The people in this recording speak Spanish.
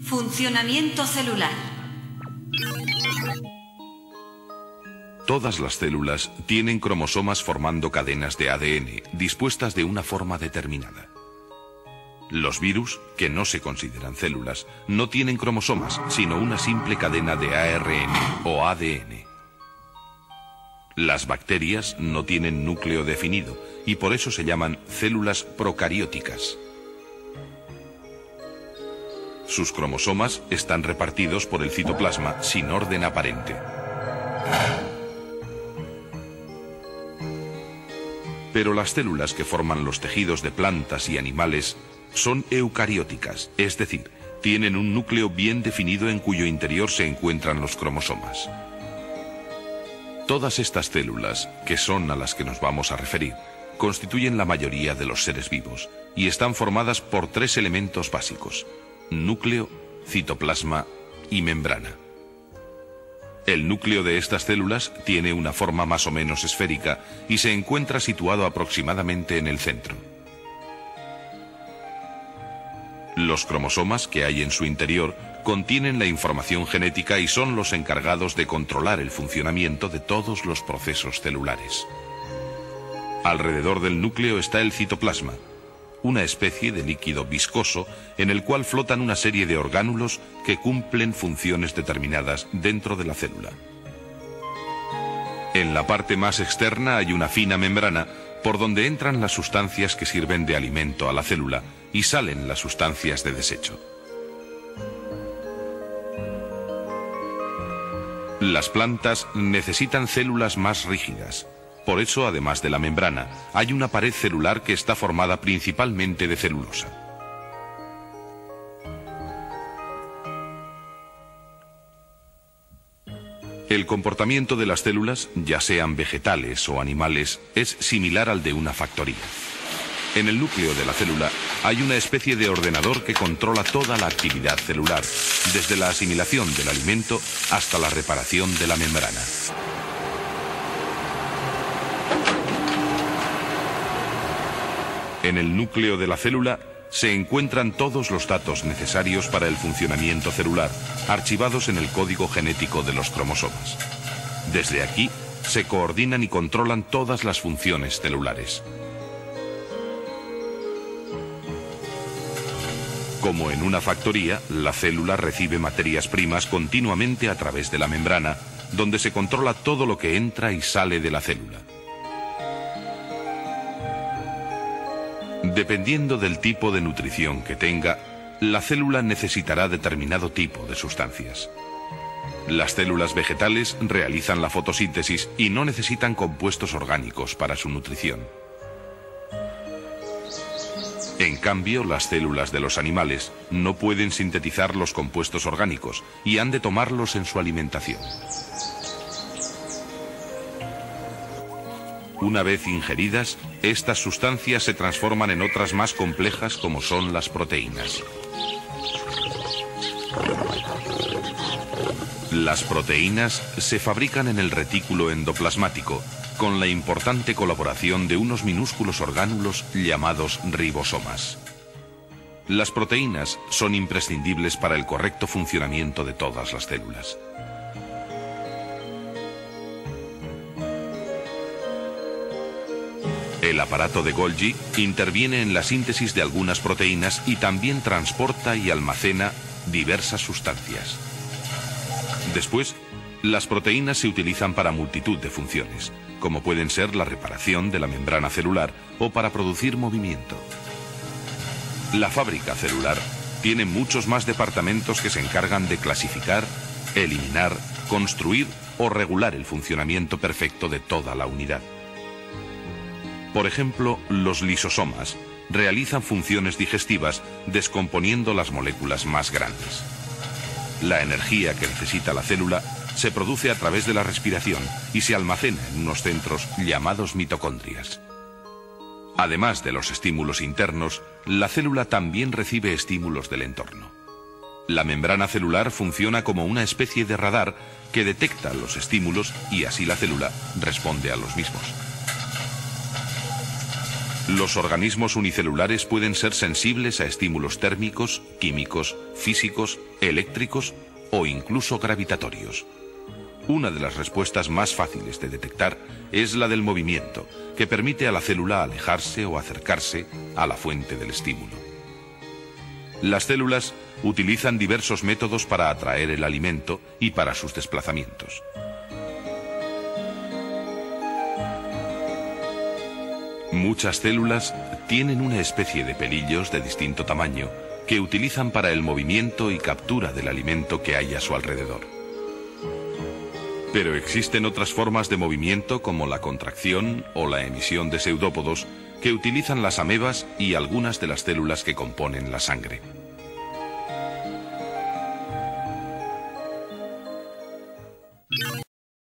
Funcionamiento celular. Todas las células tienen cromosomas formando cadenas de ADN dispuestas de una forma determinada. Los virus, que no se consideran células, no tienen cromosomas, sino una simple cadena de ARN o ADN. Las bacterias no tienen núcleo definido y por eso se llaman células procarióticas. Sus cromosomas están repartidos por el citoplasma sin orden aparente. Pero las células que forman los tejidos de plantas y animales son eucarióticas, es decir, tienen un núcleo bien definido en cuyo interior se encuentran los cromosomas. Todas estas células, que son a las que nos vamos a referir, constituyen la mayoría de los seres vivos y están formadas por tres elementos básicos: núcleo, citoplasma y membrana. El núcleo de estas células tiene una forma más o menos esférica y se encuentra situado aproximadamente en el centro. Los cromosomas que hay en su interior contienen la información genética y son los encargados de controlar el funcionamiento de todos los procesos celulares. Alrededor del núcleo está el citoplasma, una especie de líquido viscoso en el cual flotan una serie de orgánulos que cumplen funciones determinadas dentro de la célula. En la parte más externa hay una fina membrana por donde entran las sustancias que sirven de alimento a la célula y salen las sustancias de desecho. Las plantas necesitan células más rígidas. Por eso, además de la membrana, hay una pared celular que está formada principalmente de celulosa. El comportamiento de las células, ya sean vegetales o animales, es similar al de una factoría. En el núcleo de la célula hay una especie de ordenador que controla toda la actividad celular, desde la asimilación del alimento hasta la reparación de la membrana. En el núcleo de la célula se encuentran todos los datos necesarios para el funcionamiento celular, archivados en el código genético de los cromosomas. Desde aquí se coordinan y controlan todas las funciones celulares. Como en una factoría, la célula recibe materias primas continuamente a través de la membrana, donde se controla todo lo que entra y sale de la célula. Dependiendo del tipo de nutrición que tenga, la célula necesitará determinado tipo de sustancias. Las células vegetales realizan la fotosíntesis y no necesitan compuestos orgánicos para su nutrición. En cambio, las células de los animales no pueden sintetizar los compuestos orgánicos y han de tomarlos en su alimentación. Una vez ingeridas, estas sustancias se transforman en otras más complejas como son las proteínas. Las proteínas se fabrican en el retículo endoplasmático, con la importante colaboración de unos minúsculos orgánulos llamados ribosomas. Las proteínas son imprescindibles para el correcto funcionamiento de todas las células. El aparato de Golgi interviene en la síntesis de algunas proteínas y también transporta y almacena diversas sustancias. Después, las proteínas se utilizan para multitud de funciones, como pueden ser la reparación de la membrana celular o para producir movimiento. La fábrica celular tiene muchos más departamentos que se encargan de clasificar, eliminar, construir o regular el funcionamiento perfecto de toda la unidad. Por ejemplo, los lisosomas realizan funciones digestivas descomponiendo las moléculas más grandes. La energía que necesita la célula se produce a través de la respiración y se almacena en unos centros llamados mitocondrias. Además de los estímulos internos, la célula también recibe estímulos del entorno. La membrana celular funciona como una especie de radar que detecta los estímulos y así la célula responde a los mismos. Los organismos unicelulares pueden ser sensibles a estímulos térmicos, químicos, físicos, eléctricos o incluso gravitatorios. Una de las respuestas más fáciles de detectar es la del movimiento, que permite a la célula alejarse o acercarse a la fuente del estímulo. Las células utilizan diversos métodos para atraer el alimento y para sus desplazamientos. Muchas células tienen una especie de pelillos de distinto tamaño que utilizan para el movimiento y captura del alimento que hay a su alrededor. Pero existen otras formas de movimiento como la contracción o la emisión de seudópodos que utilizan las amebas y algunas de las células que componen la sangre.